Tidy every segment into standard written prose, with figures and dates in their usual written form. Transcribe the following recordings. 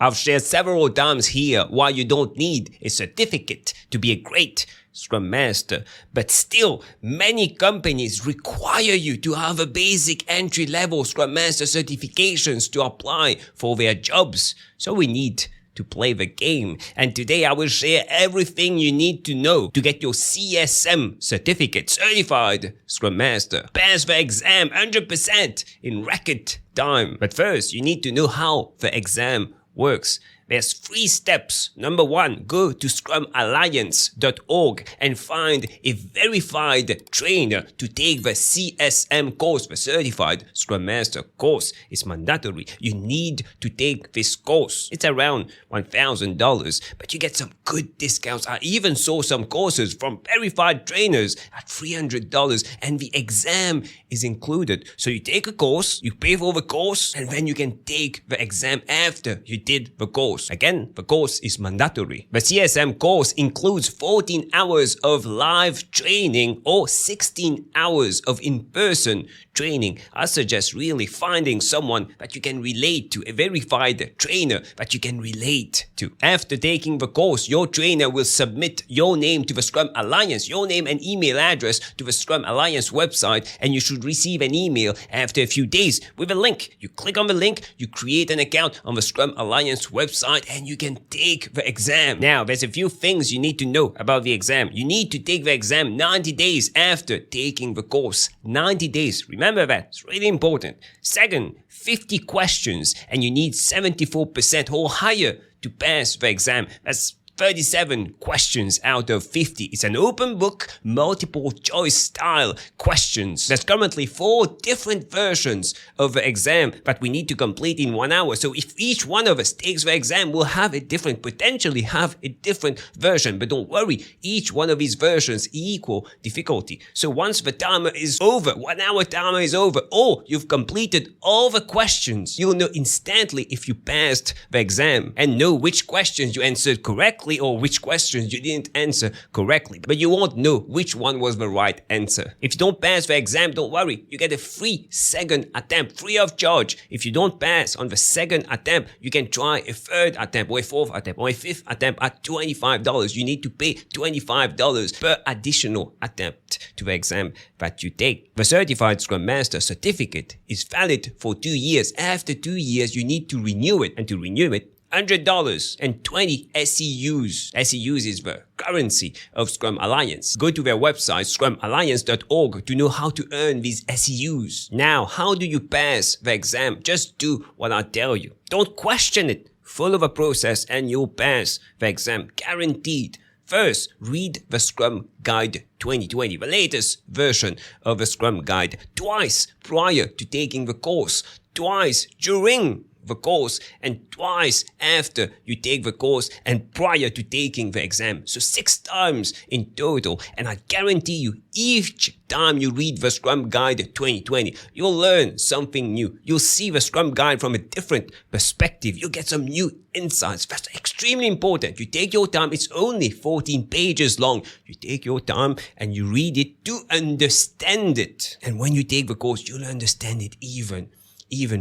I've shared several times here why you don't need a certificate to be a great Scrum Master, but still, many companies require you to have a basic entry-level Scrum Master certifications to apply for their jobs. So we need to play the game, and today I will share everything you need to know to get your CSM certificate, Certified Scrum Master. Pass the exam 100% in record time. But first, you need to know how the exam works. There's 3 steps. Number 1, go to scrumalliance.org and find a verified trainer to take the CSM course. The Certified Scrum Master course is mandatory. You need to take this course. It's around $1,000, but you get some good discounts. I even saw some courses from verified trainers at $300, and the exam is included. So you take a course, you pay for the course, and then you can take the exam after you did the course. Again, the course is mandatory. The CSM course includes 14 hours of live training or 16 hours of in-person training. I suggest really finding someone that you can relate to, a verified trainer that you can relate to. After taking the course, your trainer will submit your name to the Scrum Alliance, your name and email address to the Scrum Alliance website, and you should receive an email after a few days with a link. You click on the link, you create an account on the Scrum Alliance website, and you can take the exam. Now, there's a few things you need to know about the exam. You need to take the exam 90 days after taking the course. 90 days. Remember that. It's really important. Second, 50 questions, and you need 74% or higher to pass the exam. That's 37 questions out of 50. It's an open book, multiple choice style questions. There's currently 4 different versions of the exam that we need to complete in 1 hour. So if each one of us takes the exam, we'll have potentially have a different version. But don't worry, each one of these versions equal difficulty. So once the timer is over, 1 hour timer is over, or you've completed all the questions, you'll know instantly if you passed the exam and know which questions you answered correctly or which questions you didn't answer correctly. But you won't know which one was the right answer. If you don't pass the exam, don't worry. You get a free second attempt, free of charge. If you don't pass on the second attempt, you can try a third attempt or a 4th attempt or a 5th attempt at $25. You need to pay $25 per additional attempt to the exam that you take. The Certified Scrum Master certificate is valid for 2 years. After 2 years, you need to renew it, and to renew it, $100 and 20 SEUs. SEUs is the currency of Scrum Alliance. Go to their website, scrumalliance.org, to know how to earn these SEUs. Now, how do you pass the exam? Just do what I tell you. Don't question it. Follow the process and you'll pass the exam. Guaranteed. First, read the Scrum Guide 2020, the latest version of the Scrum Guide, twice prior to taking the course, twice during the course, and twice after you take the course and prior to taking the exam. So 6 times in total, and I guarantee you, each time you read the Scrum Guide 2020, you'll learn something new. You'll see the Scrum Guide from a different perspective. You'll get some new insights. That's extremely important. You take your time. It's only 14 pages long. You take your time and you read it to understand it. And when you take the course, you'll understand it even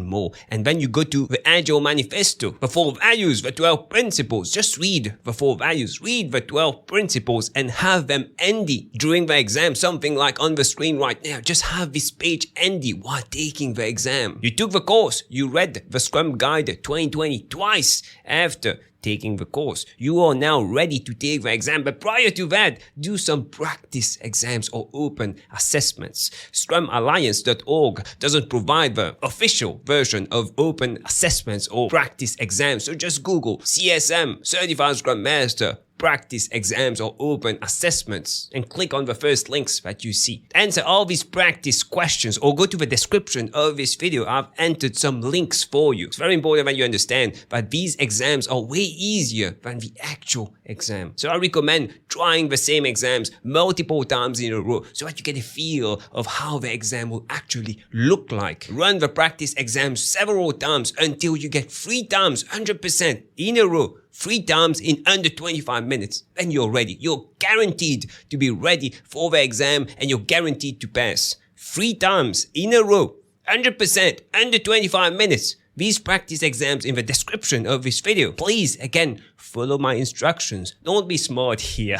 more. And then you go to the Agile Manifesto, the 4 values, the 12 principles. Just read the 4 values, read the 12 principles, and have them handy during the exam. Something like on the screen right now. Just have this page handy while taking the exam. You took the course, you read the Scrum Guide 2020 twice after taking the course. You are now ready to take the exam, but prior to that, do some practice exams or open assessments. Scrumalliance.org doesn't provide the official version of open assessments or practice exams, so just Google CSM, Certified Scrum Master, practice exams or open assessments, and click on the first links that you see. Answer all these practice questions or go to the description of this video. I've entered some links for you. It's very important that you understand that these exams are way easier than the actual exam. So I recommend trying the same exams multiple times in a row so that you get a feel of how the exam will actually look like. Run the practice exams several times until you get 3 times 100% in a row. 3 times in under 25 minutes, then you're ready. You're guaranteed to be ready for the exam and you're guaranteed to pass. 3 times in a row, 100% under 25 minutes. these practice exams in the description of this video. Please, again, follow my instructions. Don't be smart here.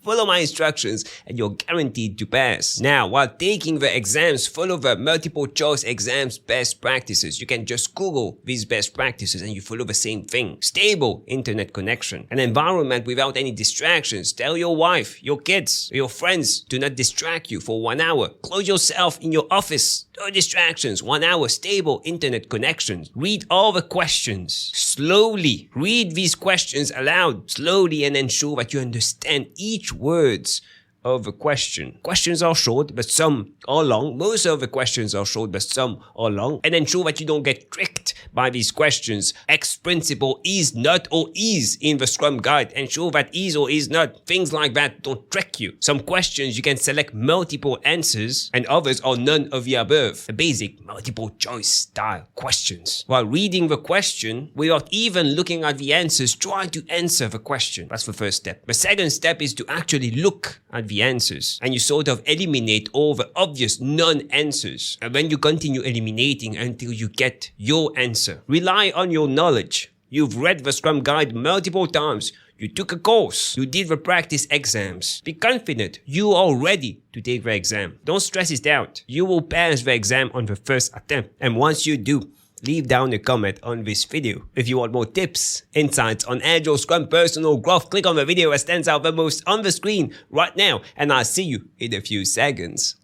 Follow my instructions and you're guaranteed to pass. Now, while taking the exams, follow the multiple choice exams best practices. You can just Google these best practices and you follow the same thing. Stable internet connection. An environment without any distractions. Tell your wife, your kids, your friends, do not distract you for 1 hour. Close yourself in your office. No distractions. 1 hour stable internet connections. Read all the questions slowly. Read these questions aloud slowly and ensure that you understand each words of the question. Questions are short, but some are long. Most of the questions are short, but some are long. And ensure that you don't get tricked by these questions. X principle is not or is in the Scrum guide. Ensure that is or is not. Things like that don't trick you. Some questions you can select multiple answers and others are none of the above. The basic multiple choice style questions. While reading the question, without even looking at the answers, try to answer the question. That's the first step. The second step is to actually look at the answers and you sort of eliminate all the obvious non-answers. And then you continue eliminating until you get your answer. Rely on your knowledge. You've read the Scrum guide multiple times. You took a course. You did the practice exams. Be confident you are ready to take the exam. Don't stress it out. You will pass the exam on the first attempt. And once you do, leave down a comment on this video. If you want more tips, insights on Agile, Scrum, personal growth, click on the video that stands out the most on the screen right now, and I'll see you in a few seconds.